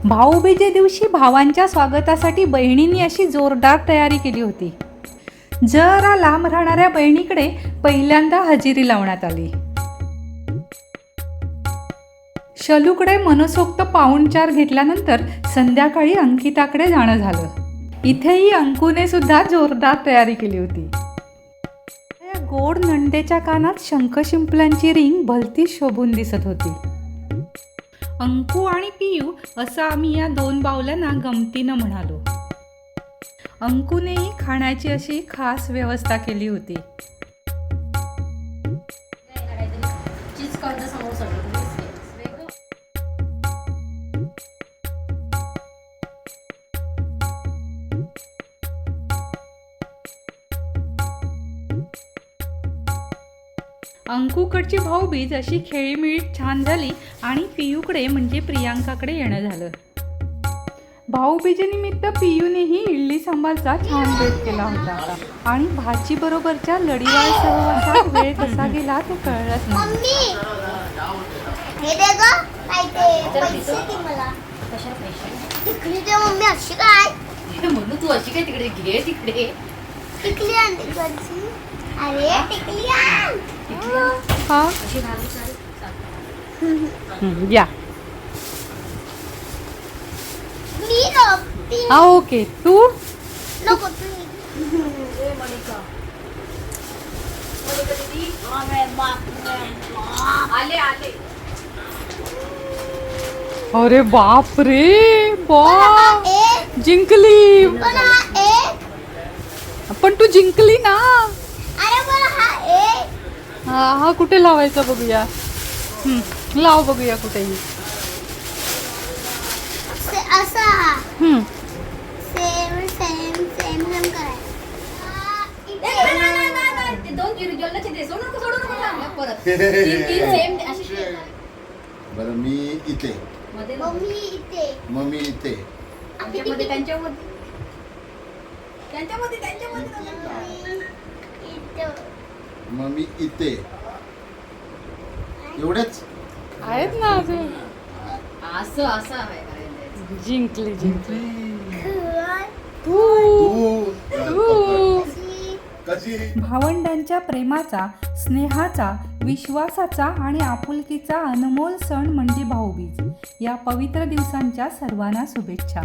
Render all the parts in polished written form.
भाऊबीजे दिवशी भावांच्या स्वागतासाठी बहिणींनी अशी जोरदार तयारी केली होती. जरा लांब राहणाऱ्या बहिणीकडे पहिल्यांदा हजेरी लावण्यात आली. शलूकडे मनसोक्त पाहुणचार घेतल्यानंतर संध्याकाळी अंकिताकडे जाणं झालं. इथेही अंकुने सुद्धा जोरदार तयारी केली होती. या गोड नंदेच्या कानात शंख शिंपल्यांची रिंग भलतीच शोभून दिसत होती. अंकू आणि पियू असं आम्ही या दोन बावल्यांना गमतीनं म्हणालो. अंकुनेही खाण्याची अशी खास व्यवस्था केली होती. अंकुकडची भाऊबीज अशी खेळीमेळीत छान झाली आणि पियूकडे म्हणजे प्रियांकाकडे येणं झालं. भाऊबीजेनिमित्त पियूनेही इडली सांबारचा छान बेत केला होता आणि भाची बरोबरच्या लढीवाळ सहवासात वेळ कसा गेला ते कळलंच नाही. तू अशी काय तिकडे घे तिकडे टिकली आण तिकडची. अरे टिकली आण. हा या मी नको. हा ओके तू नको तू. आले आले. अरे बाप रे बाप जिंकली. पण तू जिंकली ना. हा कुठे लावायचा बघूया. लाव बघूया कुठेही. असा सेम सेम सेम सेम करायचं. दोन गिरजोलचे दे. सोडू नको परत. तीन सेम अशी. बरं मी इथे. मम्मी इथे. मम्मी इथे. त्यांच्यामध्ये मम्मी इथे. एवढेच आहेत ना अजून. असं असं आहे. जिंकली जिंकली तू तू. कशी. भावंडांच्या प्रेमाचा, स्नेहाचा, विश्वासाचा आणि आपुलकीचा अनमोल सण म्हणजे भाऊबीज. या पवित्र दिवसांच्या सर्वांना शुभेच्छा.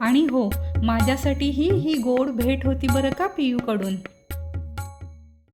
आणि हो, माझ्यासाठीही ही गोड भेट होती बरं का पियूकडून.